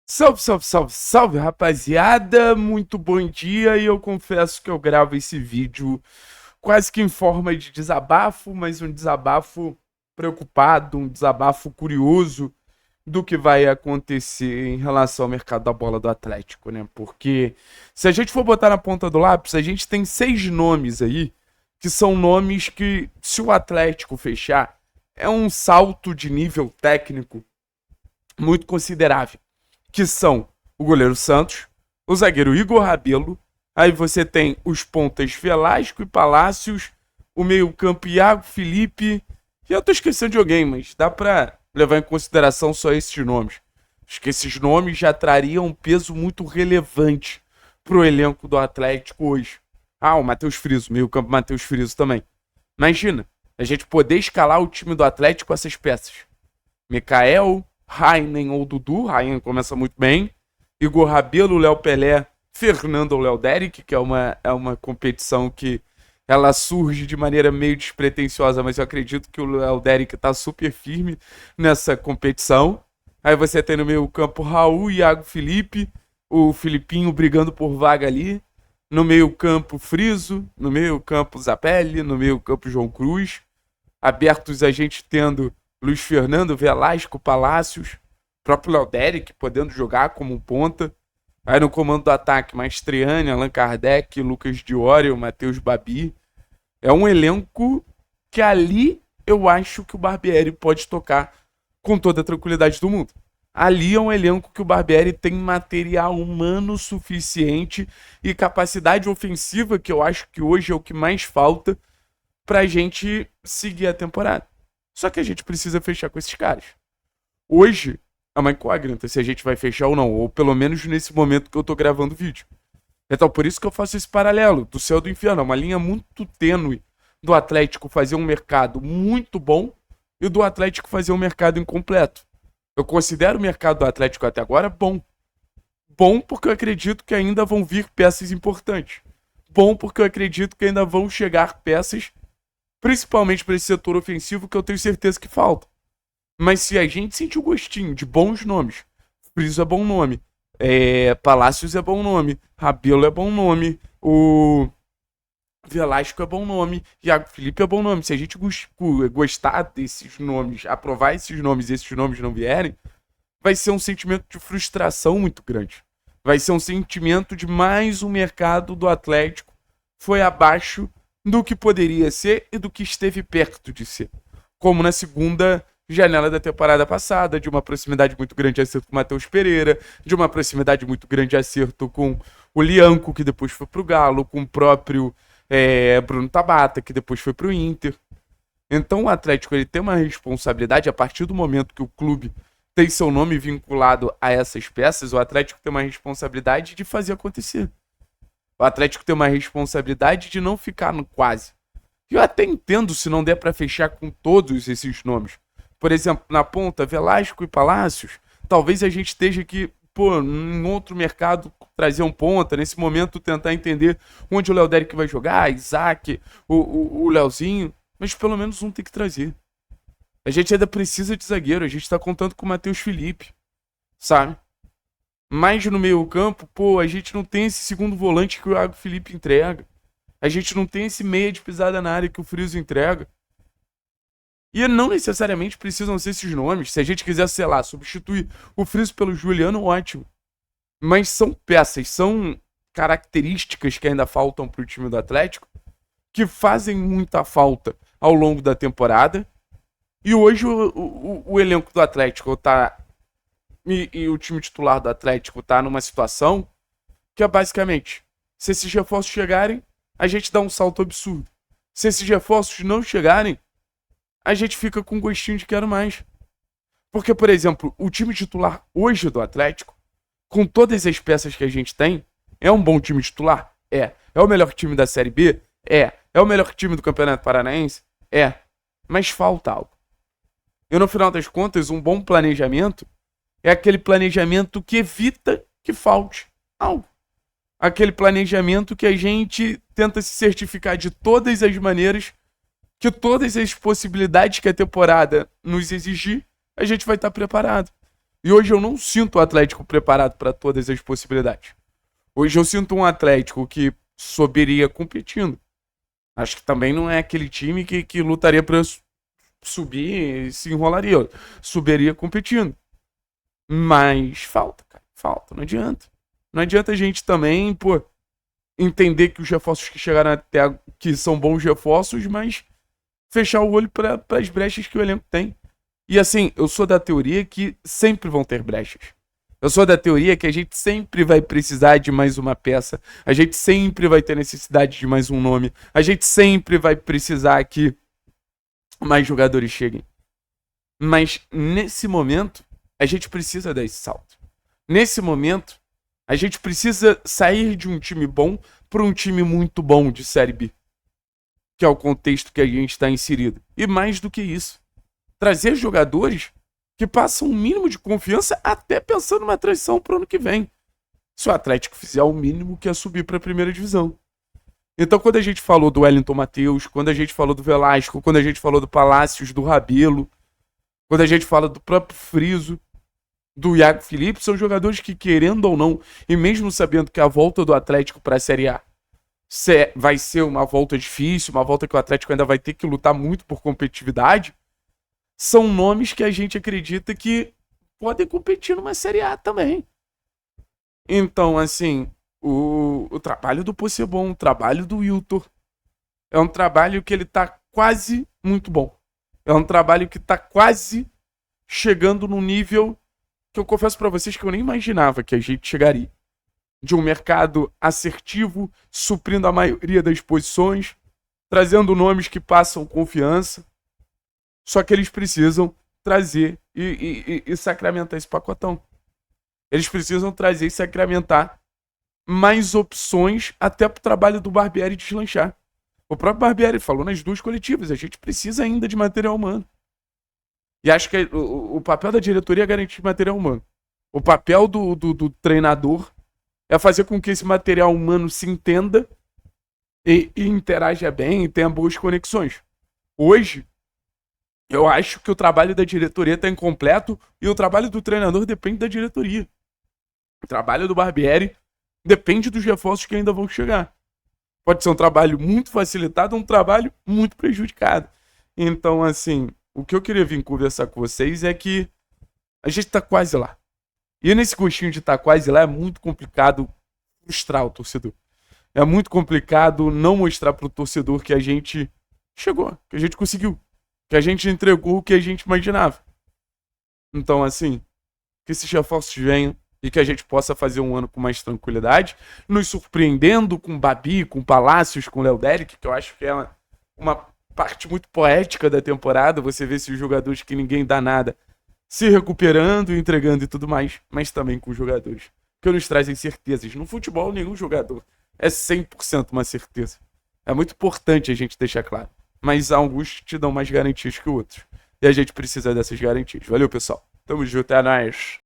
Salve, salve, salve, salve, rapaziada! Muito bom dia, e eu confesso que eu gravo esse vídeo quase que em forma de desabafo, mas um desabafo preocupado, um desabafo curioso do que vai acontecer em relação ao mercado da bola do Atlético, né? Porque se a gente for botar na ponta do lápis, a gente tem 6 nomes aí que são nomes que, se o Atlético fechar, é um salto de nível técnico muito considerável, que são o goleiro Santos, o zagueiro Igor Rabelo, aí você tem os pontas Velasco e Palácios, o meio-campo Iago Felipe, e eu tô esquecendo de alguém, mas dá pra levar em consideração só esses nomes. Acho que esses nomes já trariam um peso muito relevante pro elenco do Atlético hoje. Ah, o Matheus Friso, meio-campo Matheus Friso também. Imagina, a gente poder escalar o time do Atlético com essas peças. Mikael, Rainen ou Dudu. Rainen começa muito bem. Igor Rabelo, Léo Pelé, Fernando ou Léo Derek, que é uma competição que ela surge de maneira meio despretensiosa, mas eu acredito que o Léo Derek tá super firme nessa competição. Aí você tem no meio campo Raul, Iago Felipe, o Filipinho brigando por vaga ali. No meio campo Friso, no meio campo Zapelli, no meio campo João Cruz. Abertos a gente tendo Luiz Fernando, Velasco, Palácios, próprio Léo Derek podendo jogar como um ponta. Aí no comando do ataque, Maestriani, Allan Kardec, Lucas Diori, o Matheus Babi. É um elenco que ali eu acho que o Barbieri pode tocar com toda a tranquilidade do mundo. Ali é um elenco que o Barbieri tem material humano suficiente e capacidade ofensiva, que eu acho que hoje é o que mais falta, pra gente seguir a temporada. Só que a gente precisa fechar com esses caras. Hoje é uma incógnita se a gente vai fechar ou não, ou pelo menos nesse momento que eu tô gravando o vídeo. Então por isso que eu faço esse paralelo do céu e do inferno, é uma linha muito tênue do Atlético fazer um mercado muito bom e do Atlético fazer um mercado incompleto. Eu considero o mercado do Atlético até agora bom. Bom porque eu acredito que ainda vão vir peças importantes. Bom porque eu acredito que ainda vão chegar peças, principalmente para esse setor ofensivo, que eu tenho certeza que falta. Mas se a gente sentir o gostinho de bons nomes, Friso é bom nome, Palácios é bom nome, Rabelo é bom nome, o Velasco é bom nome, Iago Felipe é bom nome. Se a gente gostar desses nomes, aprovar esses nomes e esses nomes não vierem, vai ser um sentimento de frustração muito grande. Vai ser um sentimento de mais um mercado do Atlético foi abaixo do que poderia ser e do que esteve perto de ser. Como na segunda janela da temporada passada, de uma proximidade muito grande de acerto com o Matheus Pereira, de uma proximidade muito grande de acerto com o Lianco, que depois foi pro Galo, com o próprio Bruno Tabata, que depois foi pro Inter. Então o Atlético ele tem uma responsabilidade a partir do momento que o clube tem seu nome vinculado a essas peças, o Atlético tem uma responsabilidade de fazer acontecer. O Atlético tem uma responsabilidade de não ficar no quase. Eu até entendo se não der para fechar com todos esses nomes. Por exemplo, na ponta, Velasco e Palácios, talvez a gente esteja aqui, em outro mercado, trazer um ponta, nesse momento tentar entender onde o Léo Derek vai jogar, Isaac, o Léozinho, mas pelo menos um tem que trazer. A gente ainda precisa de zagueiro, a gente tá contando com o Matheus Felipe, sabe? Mas no meio campo, a gente não tem esse segundo volante que o Iago Felipe entrega. A gente não tem esse meia de pisada na área que o Friso entrega. E não necessariamente precisam ser esses nomes. Se a gente quiser, sei lá, substituir o Friso pelo Juliano, ótimo. Mas são peças, são características que ainda faltam pro time do Atlético, que fazem muita falta ao longo da temporada. E hoje o elenco do Atlético tá... E o time titular do Atlético tá numa situação que é basicamente, se esses reforços chegarem, a gente dá um salto absurdo. Se esses reforços não chegarem, a gente fica com gostinho de quero mais. Porque, por exemplo, o time titular hoje do Atlético, com todas as peças que a gente tem, é um bom time titular? É. É o melhor time da Série B? É. É o melhor time do Campeonato Paranaense? É. Mas falta algo. E no final das contas, um bom planejamento é aquele planejamento que evita que falte algo. Aquele planejamento que a gente tenta se certificar de todas as maneiras que todas as possibilidades que a temporada nos exigir, a gente vai estar preparado. E hoje eu não sinto o Atlético preparado para todas as possibilidades. Hoje eu sinto um Atlético que subiria competindo. Acho que também não é aquele time que lutaria para subir e se enrolaria. Subiria competindo. Mas falta, cara. Falta. Não adianta. Não adianta a gente também, pô, entender que os reforços que chegaram até que são bons reforços, mas fechar o olho para as brechas que o elenco tem. E assim, eu sou da teoria que sempre vão ter brechas. Eu sou da teoria que a gente sempre vai precisar de mais uma peça. A gente sempre vai ter necessidade de mais um nome. A gente sempre vai precisar que mais jogadores cheguem. Mas nesse momento, a gente precisa dar esse salto. Nesse momento, a gente precisa sair de um time bom para um time muito bom de Série B. Que é o contexto que a gente está inserido. E mais do que isso, trazer jogadores que passam um mínimo de confiança até pensando numa transição para o ano que vem. Se o Atlético fizer o mínimo que é subir para a primeira divisão. Então, quando a gente falou do Wellington Matheus, quando a gente falou do Velasco, quando a gente falou do Palácios, do Rabelo, quando a gente fala do próprio Friso, do Iago Felipe, são jogadores que, querendo ou não, e mesmo sabendo que a volta do Atlético para a Série A vai ser uma volta difícil, uma volta que o Atlético ainda vai ter que lutar muito por competitividade, são nomes que a gente acredita que podem competir numa Série A também. Então, assim, o trabalho do Possebon, o trabalho do Wilton, é um trabalho que ele tá quase muito bom. É um trabalho que tá quase chegando num nível que eu confesso para vocês que eu nem imaginava que a gente chegaria. De um mercado assertivo, suprindo a maioria das posições, trazendo nomes que passam confiança. Só que eles precisam trazer e sacramentar esse pacotão. Eles precisam trazer e sacramentar mais opções até para o trabalho do Barbieri deslanchar. O próprio Barbieri falou nas duas coletivas, a gente precisa ainda de material humano. E acho que o papel da diretoria é garantir material humano. O papel do treinador é fazer com que esse material humano se entenda e interaja bem e tenha boas conexões. Hoje, eu acho que o trabalho da diretoria está incompleto e o trabalho do treinador depende da diretoria. O trabalho do Barbieri depende dos reforços que ainda vão chegar. Pode ser um trabalho muito facilitado ou um trabalho muito prejudicado. Então, assim, o que eu queria vir conversar com vocês é que a gente está quase lá. E nesse gostinho de estar quase lá é muito complicado frustrar o torcedor. É muito complicado não mostrar para o torcedor que a gente chegou, que a gente conseguiu, que a gente entregou o que a gente imaginava. Então, assim, que esses reforços venham e que a gente possa fazer um ano com mais tranquilidade, nos surpreendendo com Babi, com Palácios, com Léo Derek, que eu acho que é uma parte muito poética da temporada, você vê esses jogadores que ninguém dá nada se recuperando, entregando e tudo mais, mas também com jogadores que nos trazem certezas. No futebol, nenhum jogador é 100% uma certeza. É muito importante a gente deixar claro. Mas alguns te dão mais garantias que outros. E a gente precisa dessas garantias. Valeu, pessoal. Tamo junto, é nóis.